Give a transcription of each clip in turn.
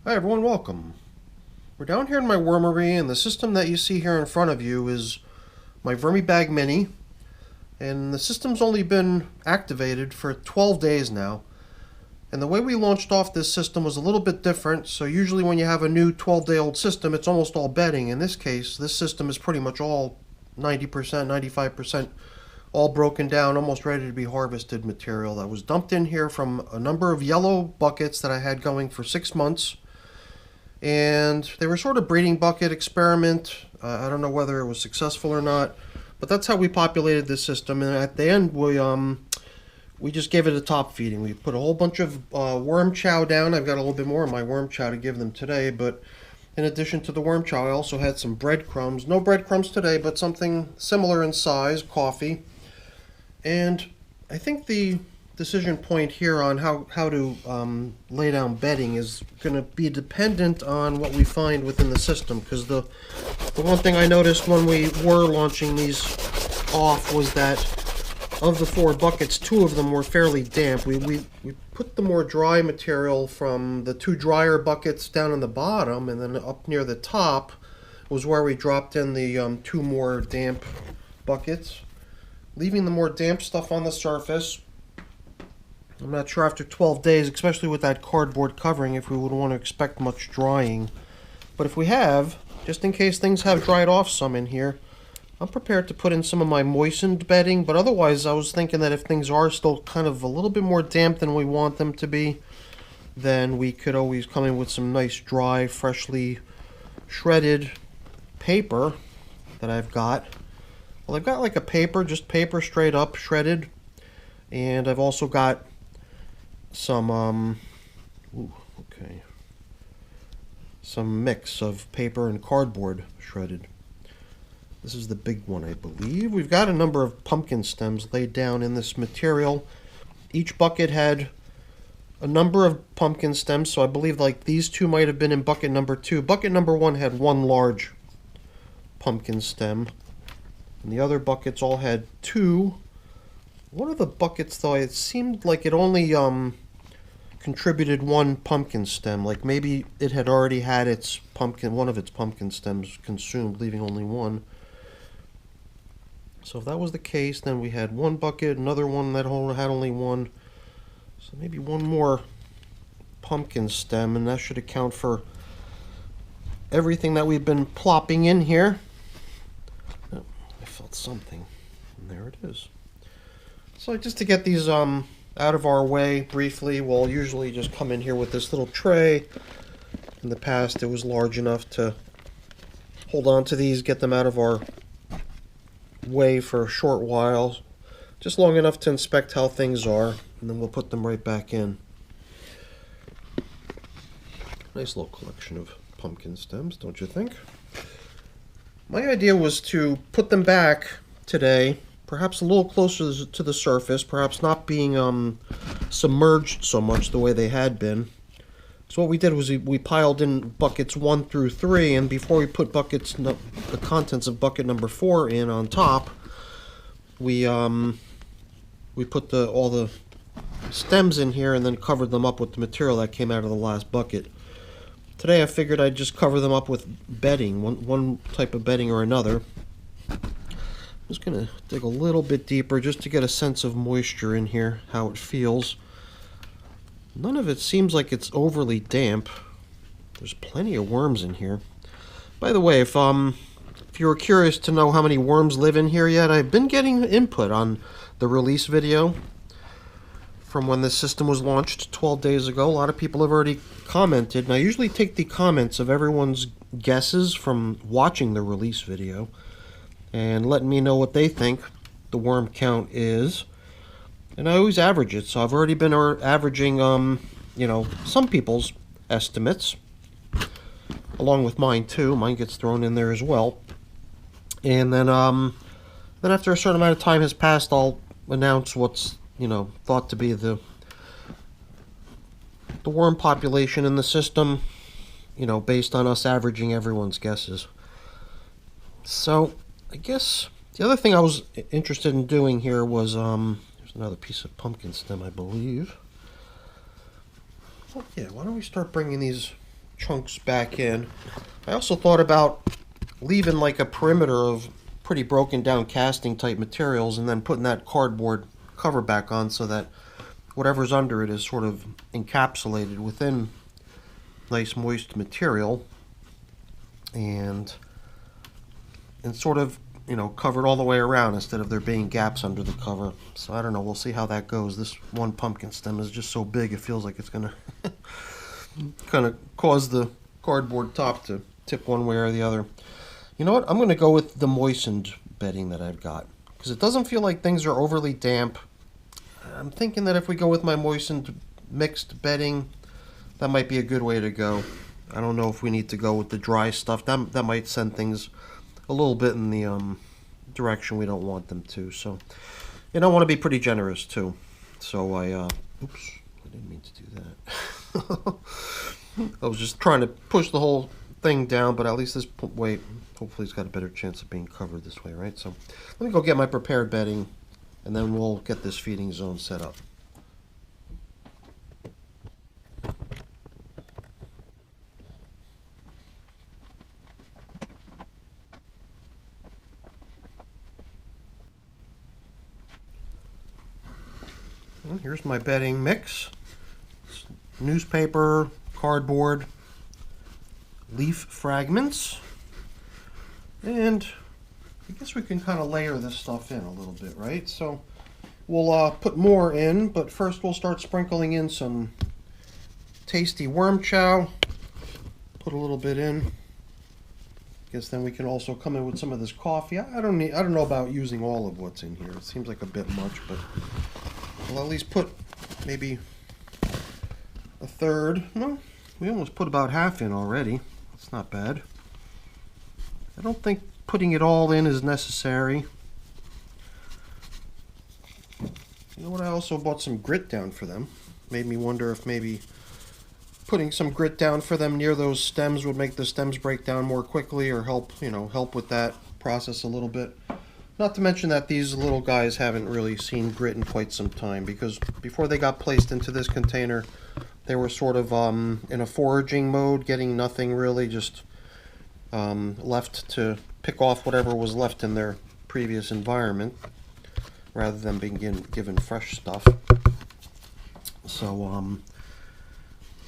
Hi everyone, welcome. We're down here in my wormery, and the system that you see here in front of you is my VermiBag Mini, and the system's only been activated for 12 days now. And the way we launched off this system was a little bit different, so usually when you have a new 12-day-old system, it's almost all bedding. In this case, this system is pretty much all 90%, 95% all broken down, almost ready to be harvested material that was dumped in here from a number of yellow buckets that I had going for 6 months. And they were sort of breeding bucket experiment. I don't know whether it was successful or not, but that's how we populated this system. And at the end, we just gave it a top feeding. We put a whole bunch of worm chow down. I've got a little bit more of my worm chow to give them today, but in addition to the worm chow, I also had some breadcrumbs. No breadcrumbs today, but something similar in size, coffee. And I think the decision point here on how to lay down bedding is going to be dependent on what we find within the system, because the one thing I noticed when we were launching these off was that of the 4 buckets, 2 of them were fairly damp. We put the more dry material from the 2 drier buckets down in the bottom, and then up near the top was where we dropped in the 2 more damp buckets, leaving the more damp stuff on the surface. I'm not sure after 12 days, especially with that cardboard covering, if we would want to expect much drying. But if we have, just in case things have dried off some in here, I'm prepared to put in some of my moistened bedding. But otherwise, I was thinking that if things are still kind of a little bit more damp than we want them to be, then we could always come in with some nice dry, freshly shredded paper that I've got. Well, I've got like a paper, just paper straight up shredded. And I've also got some some mix of paper and cardboard shredded. This is the big one, I believe. We've got a number of pumpkin stems laid down in this material. Each bucket had a number of pumpkin stems, so I believe like these 2 might have been in bucket number 2. Bucket number 1 had 1 large pumpkin stem, and the other buckets all had 2. One of the buckets, though, it seemed like it only contributed 1 pumpkin stem. Like maybe it had already had one of its pumpkin stems consumed, leaving only 1. So if that was the case, then we had 1 bucket, another one that had only 1. So maybe 1 more pumpkin stem, and that should account for everything that we've been plopping in here. Oh, I felt something, and there it is. So just to get these out of our way briefly, we'll usually just come in here with this little tray. In the past, it was large enough to hold on to these, get them out of our way for a short while, just long enough to inspect how things are, and then we'll put them right back in. Nice little collection of pumpkin stems, don't you think? My idea was to put them back today, perhaps a little closer to the surface, perhaps not being submerged so much the way they had been. So what we did was we piled in buckets 1 through 3, and before we put the contents of bucket number 4 in on top, we put all the stems in here and then covered them up with the material that came out of the last bucket. Today I figured I'd just cover them up with bedding, one type of bedding or another. I'm just going to dig a little bit deeper just to get a sense of moisture in here, how it feels. None of it seems like it's overly damp. There's plenty of worms in here. By the way, if you were curious to know how many worms live in here yet, I've been getting input on the release video from when this system was launched 12 days ago. A lot of people have already commented, and I usually take the comments of everyone's guesses from watching the release video and letting me know what they think the worm count is. And I always average it, so I've already been averaging, some people's estimates, along with mine too. Mine gets thrown in there as well. And then after a certain amount of time has passed, I'll announce what's, thought to be the worm population in the system, based on us averaging everyone's guesses. So I guess the other thing I was interested in doing here was, there's another piece of pumpkin stem, I believe. Oh, yeah, why don't we start bringing these chunks back in. I also thought about leaving like a perimeter of pretty broken down casting type materials and then putting that cardboard cover back on so that whatever's under it is sort of encapsulated within nice moist material and sort of, you know, covered all the way around instead of there being gaps under the cover. So I don't know, we'll see how that goes. This one pumpkin stem is just so big it feels like it's gonna kind of cause the cardboard top to tip one way or the other. You know what, I'm gonna go with the moistened bedding that I've got because it doesn't feel like things are overly damp. I'm thinking that if we go with my moistened mixed bedding, that might be a good way to go. I don't know if we need to go with the dry stuff. That might send things a little bit in the direction we don't want them to. So, and I want to be pretty generous too. So oops, I didn't mean to do that. I was just trying to push the whole thing down, but at least this way, hopefully it's got a better chance of being covered this way, right? So let me go get my prepared bedding, and then we'll get this feeding zone set up. And here's my bedding mix. Newspaper, cardboard, leaf fragments, and I guess we can kind of layer this stuff in a little bit, right? So we'll put more in, but first we'll start sprinkling in some tasty worm chow. Put a little bit in. I guess then we can also come in with some of this coffee. I don't know about using all of what's in here. It seems like a bit much, but we'll at least put maybe a third. No, we almost put about half in already. That's not bad. I don't think putting it all in is necessary. You know what? I also bought some grit down for them. Made me wonder if maybe putting some grit down for them near those stems would make the stems break down more quickly or help, you know, help with that process a little bit. Not to mention that these little guys haven't really seen grit in quite some time, because before they got placed into this container, they were sort of in a foraging mode, getting nothing really, just left to pick off whatever was left in their previous environment, rather than being given fresh stuff. So,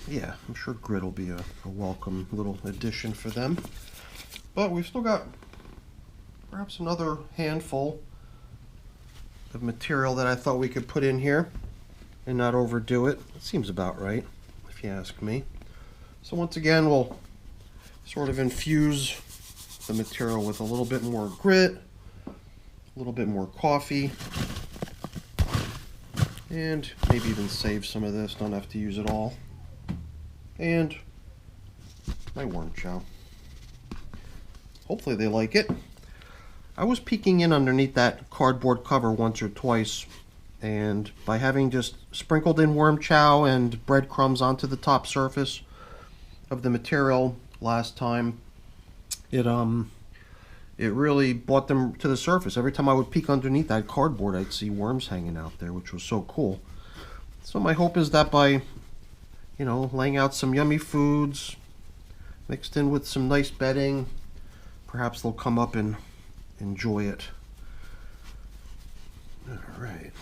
yeah, I'm sure grit will be a welcome little addition for them. But we've still got perhaps another handful of material that I thought we could put in here and not overdo it. It seems about right, if you ask me. So once again, we'll sort of infuse the material with a little bit more grit, a little bit more coffee, and maybe even save some of this, don't have to use it all. And my worm chow. Hopefully they like it. I was peeking in underneath that cardboard cover once or twice, and by having just sprinkled in worm chow and breadcrumbs onto the top surface of the material last time, it really brought them to the surface. Every time I would peek underneath that cardboard, I'd see worms hanging out there, which was so cool. So my hope is that by, you know, laying out some yummy foods mixed in with some nice bedding, perhaps they'll come up and enjoy it. Alright.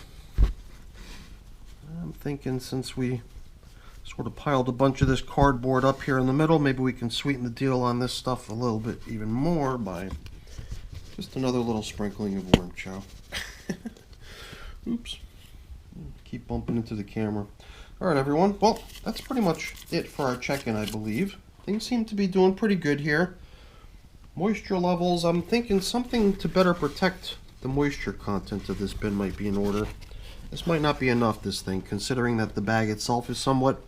I'm thinking since we sort of piled a bunch of this cardboard up here in the middle, maybe we can sweeten the deal on this stuff a little bit even more by just another little sprinkling of worm chow. Oops. Keep bumping into the camera. Alright everyone, well, that's pretty much it for our check-in, I believe. Things seem to be doing pretty good here. Moisture levels, I'm thinking something to better protect the moisture content of this bin might be in order. This might not be enough, this thing, considering that the bag itself is somewhat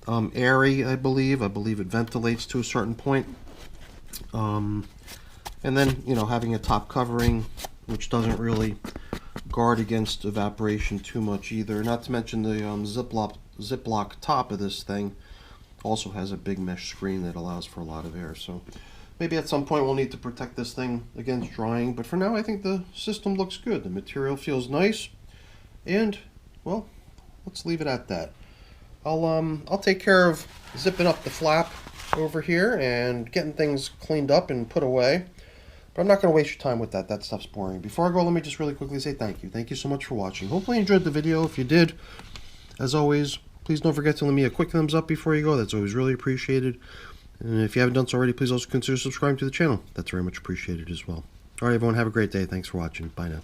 airy, I believe. I believe it ventilates to a certain point. And then, you know, having a top covering, which doesn't really guard against evaporation too much either. Not to mention the Ziploc top of this thing also has a big mesh screen that allows for a lot of air. So maybe at some point we'll need to protect this thing against drying, but for now I think the system looks good. The material feels nice, and well, let's leave it at that. I'll take care of zipping up the flap over here and getting things cleaned up and put away. But I'm not going to waste your time with that. That stuff's boring. Before I go, let me just really quickly say thank you. Thank you so much for watching. Hopefully you enjoyed the video. If you did, as always, please don't forget to leave me a quick thumbs up before you go. That's always really appreciated. And if you haven't done so already, please also consider subscribing to the channel. That's very much appreciated as well. All right, everyone, have a great day. Thanks for watching. Bye now.